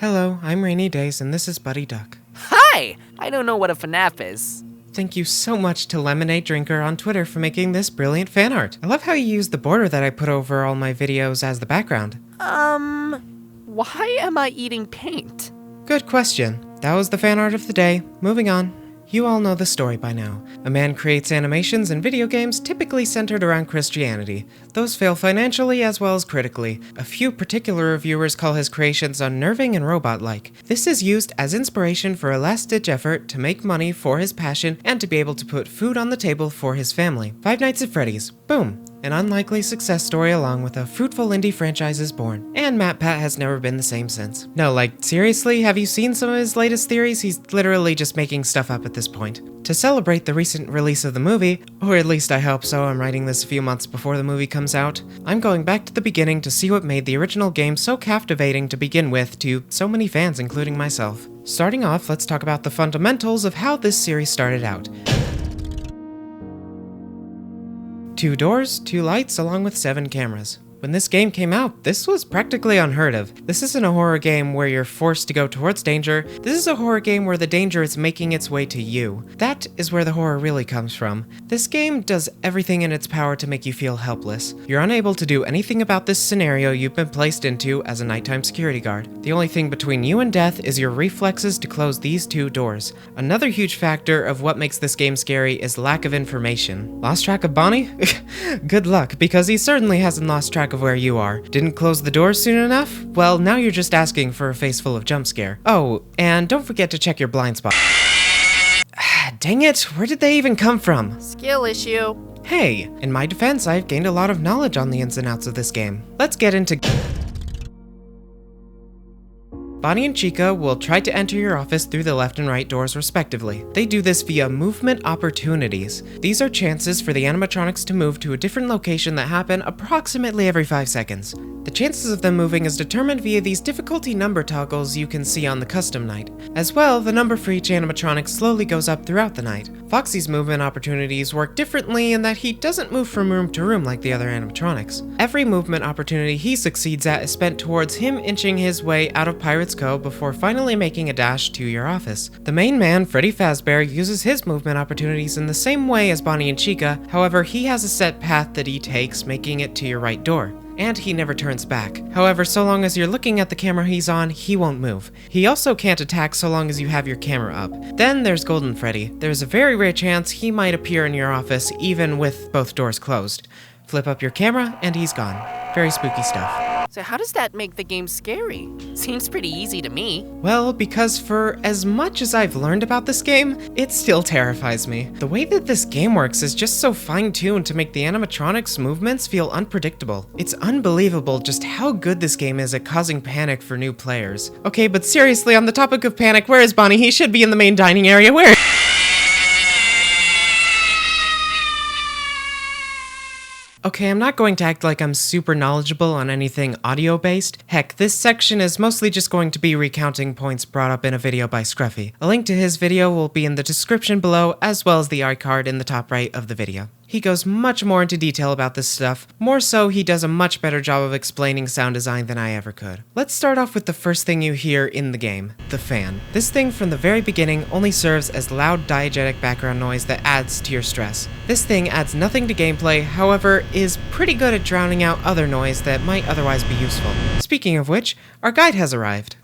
Hello, I'm Rainy Daze, and this is Buddy Duck. Hi! I don't know what a FNaF is. Thank you so much to Lemonade Drinker on Twitter for making this brilliant fan art. I love how you use the border that I put over all my videos as the background. Why am I eating paint? Good question. That was the fan art of the day. Moving on. You all know the story by now. A man creates animations in video games typically centered around Christianity. Those fail financially as well as critically. A few particular reviewers call his creations unnerving and robot-like. This is used as inspiration for a last-ditch effort to make money for his passion and to be able to put food on the table for his family. Five Nights at Freddy's. Boom. An unlikely success story along with a fruitful indie franchise is born. And MatPat has never been the same since. No, like, seriously, have you seen some of his latest theories? He's literally just making stuff up at this point. To celebrate the recent release of the movie, or at least I hope so, I'm writing this a few months before the movie comes out, I'm going back to the beginning to see what made the original game so captivating to begin with to so many fans, including myself. Starting off, let's talk about the fundamentals of how this series started out. 2 doors, 2 lights, along with 7 cameras. When this game came out, this was practically unheard of. This isn't a horror game where you're forced to go towards danger. This is a horror game where the danger is making its way to you. That is where the horror really comes from. This game does everything in its power to make you feel helpless. You're unable to do anything about this scenario you've been placed into as a nighttime security guard. The only thing between you and death is your reflexes to close these 2 doors. Another huge factor of what makes this game scary is lack of information. Lost track of Bonnie? Good luck, because he certainly hasn't lost track of where you are. Didn't close the doors soon enough? Well, now you're just asking for a face full of jump scare. Oh, and don't forget to check your blind spot. Dang it, where did they even come from? Skill issue. Hey, in my defense, I've gained a lot of knowledge on the ins and outs of this game. Let's get into... Bonnie and Chica will try to enter your office through the left and right doors respectively. They do this via movement opportunities. These are chances for the animatronics to move to a different location that happen approximately every 5 seconds. The chances of them moving is determined via these difficulty number toggles you can see on the custom night. As well, the number for each animatronic slowly goes up throughout the night. Foxy's movement opportunities work differently in that he doesn't move from room to room like the other animatronics. Every movement opportunity he succeeds at is spent towards him inching his way out of Pirate's Cove before finally making a dash to your office. The main man, Freddy Fazbear, uses his movement opportunities in the same way as Bonnie and Chica, however he has a set path that he takes, making it to your right door. And he never turns back. However, so long as you're looking at the camera he's on, he won't move. He also can't attack so long as you have your camera up. Then there's Golden Freddy. There's a very rare chance he might appear in your office even with both doors closed. Flip up your camera and he's gone. Very spooky stuff. So how does that make the game scary? Seems pretty easy to me. Well, because for as much as I've learned about this game, it still terrifies me. The way that this game works is just so fine-tuned to make the animatronics' movements feel unpredictable. It's unbelievable just how good this game is at causing panic for new players. Okay, but seriously, on the topic of panic, where is Bonnie? He should be in the main dining area. Where? Okay, I'm not going to act like I'm super knowledgeable on anything audio-based. Heck, this section is mostly just going to be recounting points brought up in a video by Scruffy. A link to his video will be in the description below, as well as the iCard in the top right of the video. He goes much more into detail about this stuff. More so, he does a much better job of explaining sound design than I ever could. Let's start off with the first thing you hear in the game, the fan. This thing from the very beginning only serves as loud diegetic background noise that adds to your stress. This thing adds nothing to gameplay, however, is pretty good at drowning out other noise that might otherwise be useful. Speaking of which, our guide has arrived.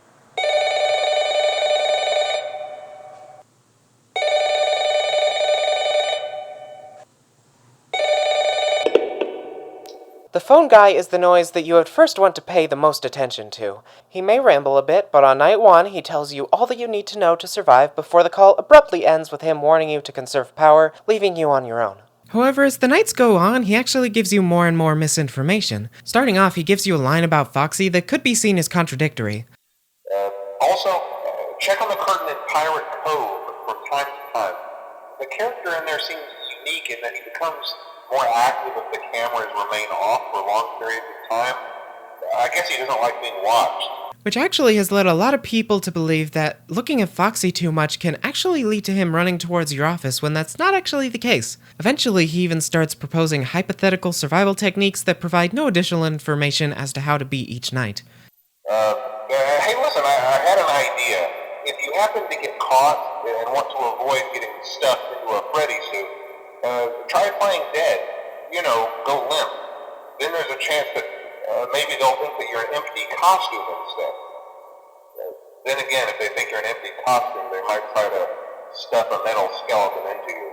The phone guy is the noise that you at first want to pay the most attention to. He may ramble a bit, but on night 1 he tells you all that you need to know to survive before the call abruptly ends with him warning you to conserve power, leaving you on your own. However, as the nights go on, he actually gives you more and more misinformation. Starting off, he gives you a line about Foxy that could be seen as contradictory. Also, check on the curtain in Pirate Cove from time to time. The character in there seems unique in that he becomes more active if the cameras remain off for long periods of time. I guess he doesn't like being watched. Which actually has led a lot of people to believe that looking at Foxy too much can actually lead to him running towards your office when that's not actually the case. Eventually, he even starts proposing hypothetical survival techniques that provide no additional information as to how to beat each night. Hey, listen, I had an idea. If you happen to get caught and want to avoid getting stuffed into a Freddy suit, try playing dead. You know, go limp. Then there's a chance that maybe they'll think that you're an empty costume instead. Then again, if they think you're an empty costume, they might try to stuff a metal skeleton into you.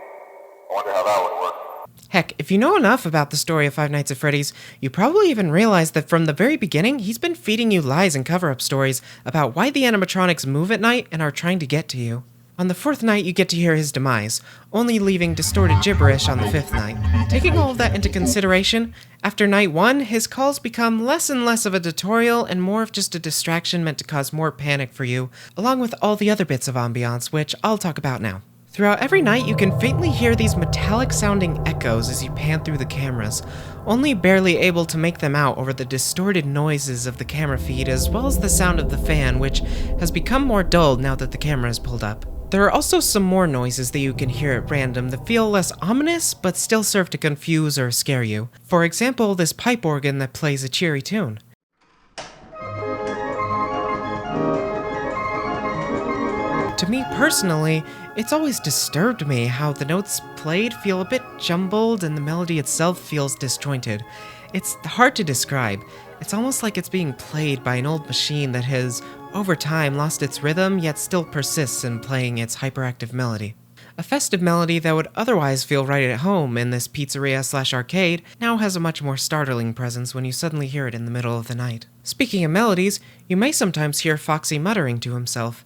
I wonder how that would work. Heck, if you know enough about the story of Five Nights at Freddy's, you probably even realize that from the very beginning, he's been feeding you lies and cover-up stories about why the animatronics move at night and are trying to get to you. On the 4th night, you get to hear his demise, only leaving distorted gibberish on the 5th night. Taking all of that into consideration, after night 1, his calls become less and less of a tutorial and more of just a distraction meant to cause more panic for you, along with all the other bits of ambiance, which I'll talk about now. Throughout every night, you can faintly hear these metallic-sounding echoes as you pan through the cameras, only barely able to make them out over the distorted noises of the camera feed as well as the sound of the fan, which has become more dulled now that the camera is pulled up. There are also some more noises that you can hear at random that feel less ominous, but still serve to confuse or scare you. For example, this pipe organ that plays a cheery tune. To me personally, it's always disturbed me how the notes played feel a bit jumbled and the melody itself feels disjointed. It's hard to describe. It's almost like it's being played by an old machine that has, over time, lost its rhythm yet still persists in playing its hyperactive melody. A festive melody that would otherwise feel right at home in this pizzeria/arcade now has a much more startling presence when you suddenly hear it in the middle of the night. Speaking of melodies, you may sometimes hear Foxy muttering to himself.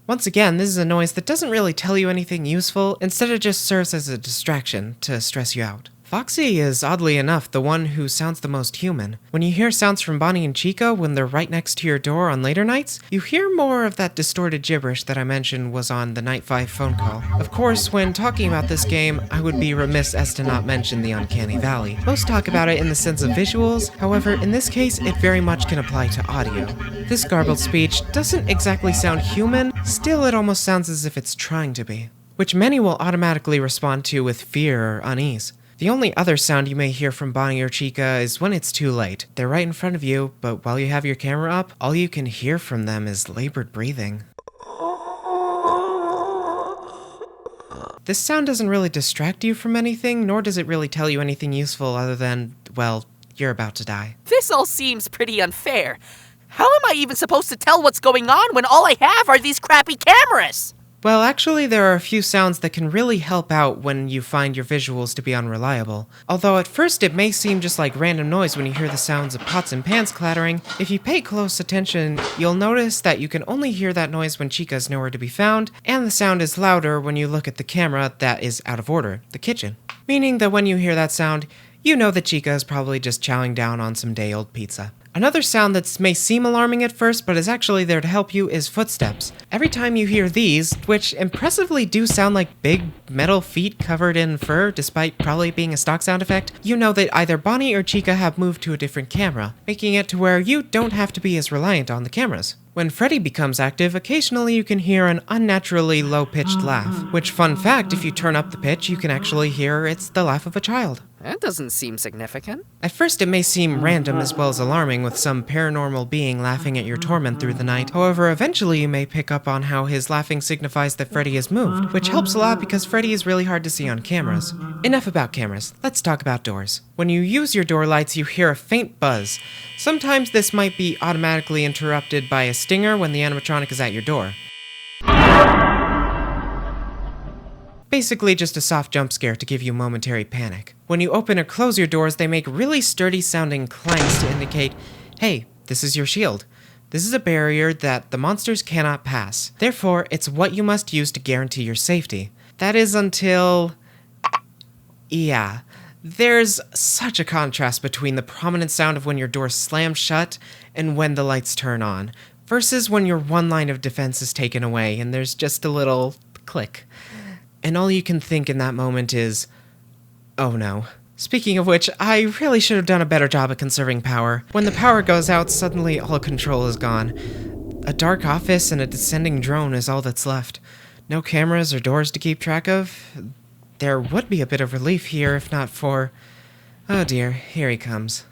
Once again, this is a noise that doesn't really tell you anything useful, instead it just serves as a distraction to stress you out. Foxy is, oddly enough, the one who sounds the most human. When you hear sounds from Bonnie and Chica when they're right next to your door on later nights, you hear more of that distorted gibberish that I mentioned was on the Night 5 phone call. Of course, when talking about this game, I would be remiss as to not mention the Uncanny Valley. Most talk about it in the sense of visuals, however, in this case, it very much can apply to audio. This garbled speech doesn't exactly sound human, still it almost sounds as if it's trying to be, which many will automatically respond to with fear or unease. The only other sound you may hear from Bonnie or Chica is when it's too late. They're right in front of you, but while you have your camera up, all you can hear from them is labored breathing. This sound doesn't really distract you from anything, nor does it really tell you anything useful other than, well, you're about to die. This all seems pretty unfair. How am I even supposed to tell what's going on when all I have are these crappy cameras? Well, actually, there are a few sounds that can really help out when you find your visuals to be unreliable. Although at first it may seem just like random noise when you hear the sounds of pots and pans clattering, if you pay close attention, you'll notice that you can only hear that noise when Chica's nowhere to be found, and the sound is louder when you look at the camera that is out of order, the kitchen. Meaning that when you hear that sound, you know that Chica is probably just chowing down on some day-old pizza. Another sound that may seem alarming at first, but is actually there to help you, is footsteps. Every time you hear these, which impressively do sound like big metal feet covered in fur, despite probably being a stock sound effect, you know that either Bonnie or Chica have moved to a different camera, making it to where you don't have to be as reliant on the cameras. When Freddy becomes active, occasionally you can hear an unnaturally low-pitched laugh, which, fun fact, if you turn up the pitch, you can actually hear it's the laugh of a child. That doesn't seem significant. At first it may seem random as well as alarming, with some paranormal being laughing at your torment through the night. However, eventually you may pick up on how his laughing signifies that Freddy has moved, which helps a lot because Freddy is really hard to see on cameras. Enough about cameras, let's talk about doors. When you use your door lights, you hear a faint buzz. Sometimes this might be automatically interrupted by a stinger when the animatronic is at your door. Basically just a soft jump scare to give you momentary panic. When you open or close your doors, they make really sturdy sounding clangs to indicate, hey, this is your shield. This is a barrier that the monsters cannot pass. Therefore, it's what you must use to guarantee your safety. That is until... yeah. There's such a contrast between the prominent sound of when your door slams shut and when the lights turn on, versus when your one line of defense is taken away and there's just a little click. And all you can think in that moment is, oh no. Speaking of which, I really should have done a better job at conserving power. When the power goes out, suddenly all control is gone. A dark office and a descending drone is all that's left. No cameras or doors to keep track of? There would be a bit of relief here if not for... Oh dear, here he comes.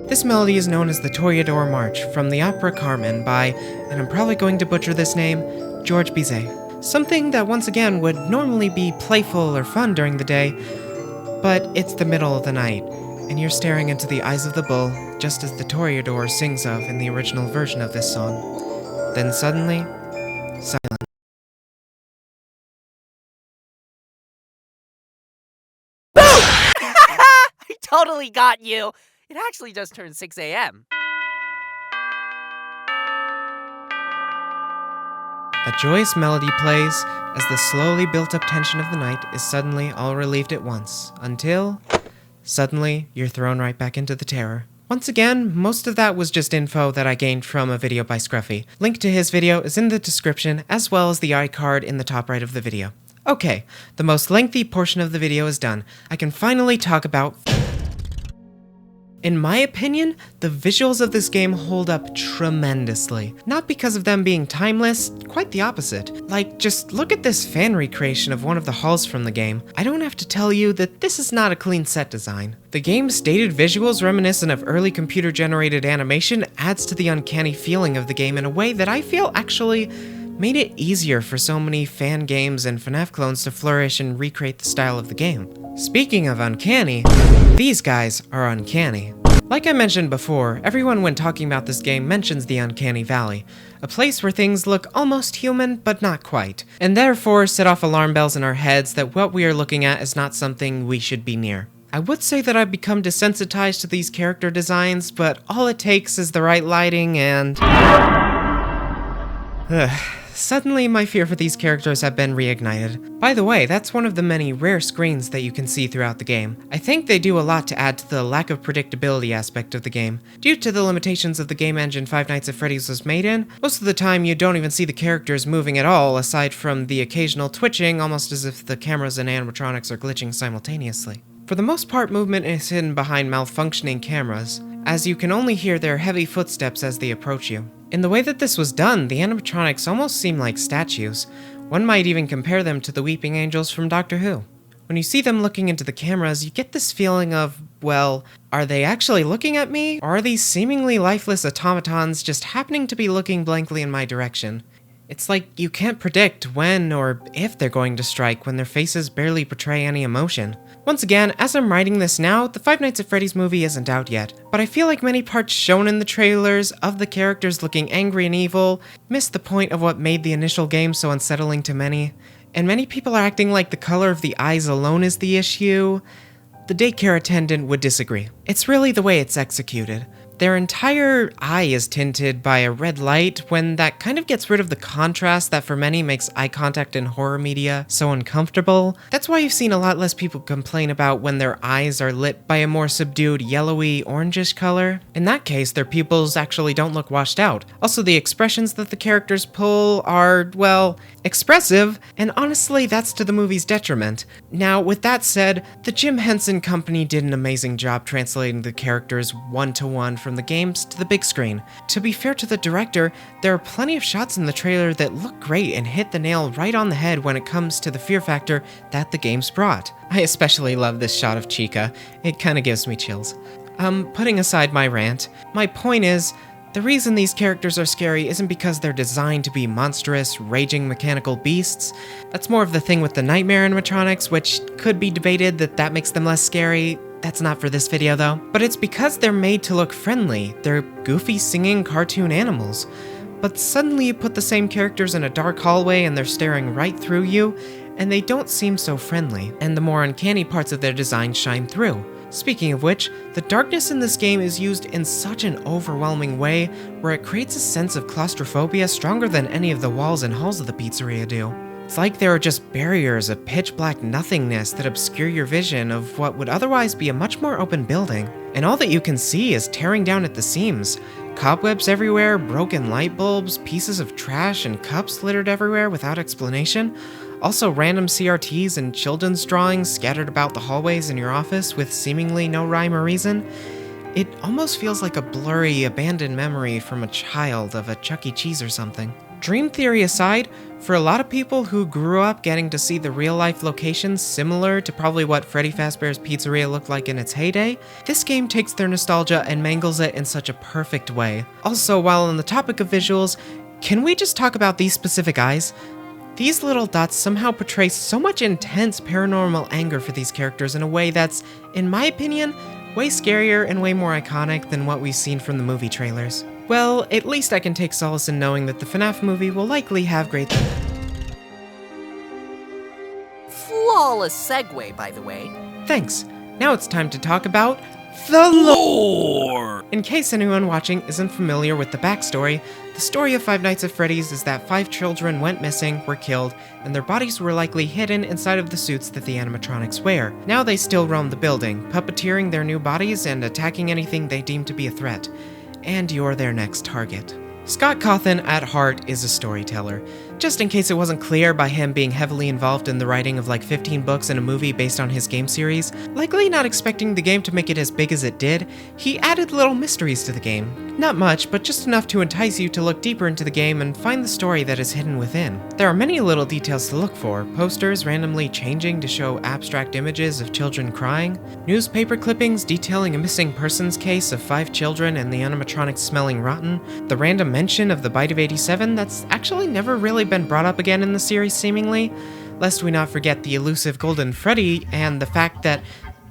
This melody is known as the Toreador March from the opera Carmen by, and I'm probably going to butcher this name, George Bizet. Something that once again would normally be playful or fun during the day, but it's the middle of the night, and you're staring into the eyes of the bull, just as the Toreador sings of in the original version of this song. Then suddenly, silence. I totally got you. It actually just turned 6 a.m. A joyous melody plays as the slowly built-up tension of the night is suddenly all relieved at once, until, suddenly, you're thrown right back into the terror. Once again, most of that was just info that I gained from a video by Scruffy. Link to his video is in the description, as well as the iCard in the top right of the video. Okay, the most lengthy portion of the video is done. I can finally talk about... In my opinion, the visuals of this game hold up tremendously. Not because of them being timeless, quite the opposite. Like, just look at this fan recreation of one of the halls from the game. I don't have to tell you that this is not a clean set design. The game's dated visuals reminiscent of early computer-generated animation adds to the uncanny feeling of the game in a way that I feel actually made it easier for so many fan games and FNaF clones to flourish and recreate the style of the game. Speaking of uncanny, these guys are uncanny. Like I mentioned before, everyone when talking about this game mentions the Uncanny Valley, a place where things look almost human, but not quite, and therefore set off alarm bells in our heads that what we are looking at is not something we should be near. I would say that I've become desensitized to these character designs, but all it takes is the right lighting and... Suddenly, my fear for these characters have been reignited. By the way, that's one of the many rare screens that you can see throughout the game. I think they do a lot to add to the lack of predictability aspect of the game. Due to the limitations of the game engine Five Nights at Freddy's was made in, most of the time you don't even see the characters moving at all, aside from the occasional twitching, almost as if the cameras and animatronics are glitching simultaneously. For the most part, movement is hidden behind malfunctioning cameras, as you can only hear their heavy footsteps as they approach you. In the way that this was done, the animatronics almost seem like statues. One might even compare them to the weeping angels from Doctor Who. When you see them looking into the cameras, you get this feeling of, well, are they actually looking at me? Or are these seemingly lifeless automatons just happening to be looking blankly in my direction? It's like you can't predict when or if they're going to strike when their faces barely portray any emotion. Once again, as I'm writing this now, the Five Nights at Freddy's movie isn't out yet, but I feel like many parts shown in the trailers of the characters looking angry and evil miss the point of what made the initial game so unsettling to many, and many people are acting like the color of the eyes alone is the issue. The daycare attendant would disagree. It's really the way it's executed. Their entire eye is tinted by a red light when that kind of gets rid of the contrast that for many makes eye contact in horror media so uncomfortable. That's why you've seen a lot less people complain about when their eyes are lit by a more subdued yellowy orangish color. In that case, their pupils actually don't look washed out. Also, the expressions that the characters pull are, well, expressive, and honestly that's to the movie's detriment. Now, with that said, the Jim Henson Company did an amazing job translating the characters one-to-one from the games to the big screen. To be fair to the director, there are plenty of shots in the trailer that look great and hit the nail right on the head when it comes to the fear factor that the games brought. I especially love this shot of Chica. It kinda gives me chills. Putting aside my rant, my point is, the reason these characters are scary isn't because they're designed to be monstrous, raging mechanical beasts. That's more of the thing with the nightmare animatronics, which could be debated that makes them less scary. That's not for this video though. But it's because they're made to look friendly. They're goofy singing cartoon animals. But suddenly you put the same characters in a dark hallway and they're staring right through you, and they don't seem so friendly, and the more uncanny parts of their design shine through. Speaking of which, the darkness in this game is used in such an overwhelming way where it creates a sense of claustrophobia stronger than any of the walls and halls of the pizzeria do. It's like there are just barriers of pitch black nothingness that obscure your vision of what would otherwise be a much more open building. And all that you can see is tearing down at the seams. Cobwebs everywhere, broken light bulbs, pieces of trash and cups littered everywhere without explanation. Also random CRTs and children's drawings scattered about the hallways in your office with seemingly no rhyme or reason. It almost feels like a blurry, abandoned memory from a child of a Chuck E. Cheese or something. Dream theory aside, for a lot of people who grew up getting to see the real-life locations similar to probably what Freddy Fazbear's Pizzeria looked like in its heyday, this game takes their nostalgia and mangles it in such a perfect way. Also, while on the topic of visuals, can we just talk about these specific eyes? These little dots somehow portray so much intense paranormal anger for these characters in a way that's, in my opinion, way scarier and way more iconic than what we've seen from the movie trailers. Well, at least I can take solace in knowing that the FNaF movie will likely have great... Flawless segue, by the way. Thanks. Now it's time to talk about the lore! In case anyone watching isn't familiar with the backstory, the story of Five Nights at Freddy's is that 5 children went missing, were killed, and their bodies were likely hidden inside of the suits that the animatronics wear. Now they still roam the building, puppeteering their new bodies and attacking anything they deem to be a threat. And you're their next target. Scott Cawthon, at heart, is a storyteller. Just in case it wasn't clear by him being heavily involved in the writing of like 15 books and a movie based on his game series, likely not expecting the game to make it as big as it did, he added little mysteries to the game. Not much, but just enough to entice you to look deeper into the game and find the story that is hidden within. There are many little details to look for, posters randomly changing to show abstract images of children crying, newspaper clippings detailing a missing persons case of 5 children and the animatronics smelling rotten, the random mention of the Bite of 87 that's actually never really been brought up again in the series seemingly, lest we not forget the elusive Golden Freddy and the fact that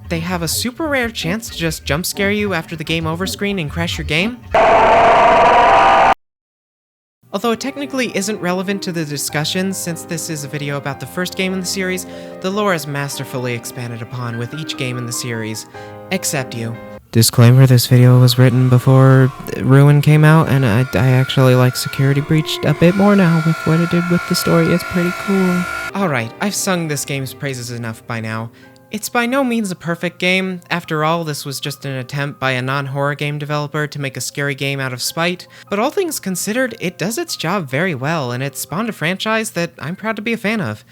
they have a super rare chance to just jump scare you after the game over screen and crash your game. Although it technically isn't relevant to the discussion since this is a video about the first game in the series, the lore is masterfully expanded upon with each game in the series, except you. Disclaimer, this video was written before Ruin came out, and I actually like Security Breach a bit more now with what it did with the story. It's pretty cool. Alright, I've sung this game's praises enough by now. It's by no means a perfect game. After all, this was just an attempt by a non-horror game developer to make a scary game out of spite, but all things considered, it does its job very well, and it spawned a franchise that I'm proud to be a fan of.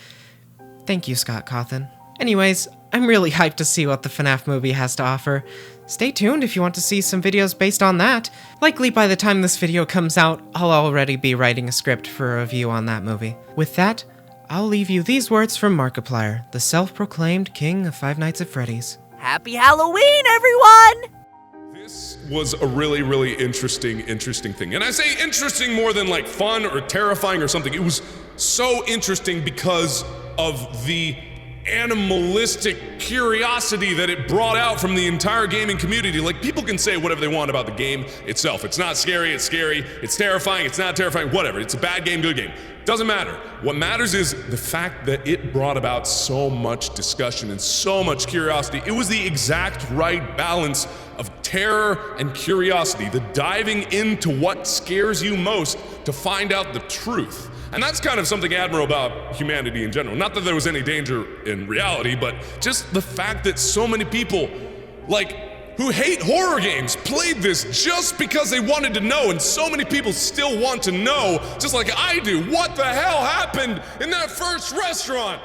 Thank you, Scott Cawthon. Anyways, I'm really hyped to see what the FNaF movie has to offer. Stay tuned if you want to see some videos based on that. Likely by the time this video comes out, I'll already be writing a script for a review on that movie. With that, I'll leave you these words from Markiplier, the self-proclaimed king of Five Nights at Freddy's. Happy Halloween, everyone! This was a really interesting thing. And I say interesting more than like fun or terrifying or something. It was so interesting because of the animalistic curiosity that it brought out from the entire gaming community. Like, people can say whatever they want about the game itself. It's not scary, it's scary, it's terrifying, it's not terrifying, whatever. It's a bad game, good game. Doesn't matter. What matters is the fact that it brought about so much discussion and so much curiosity. It was the exact right balance of terror and curiosity, the diving into what scares you most to find out the truth. And that's kind of something admirable about humanity in general. Not that there was any danger in reality, but just the fact that so many people, like, who hate horror games played this just because they wanted to know, and so many people still want to know, just like I do, what the hell happened in that first restaurant?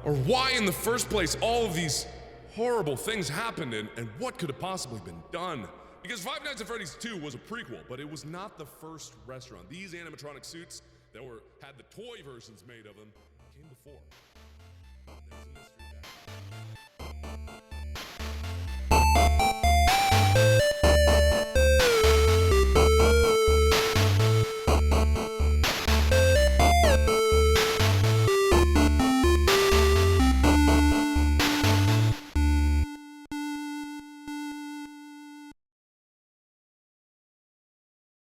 Or why in the first place all of these horrible things happened, and what could have possibly been done? Because Five Nights at Freddy's 2 was a prequel, but it was not the first restaurant. These animatronic suits that had the toy versions made of them came before.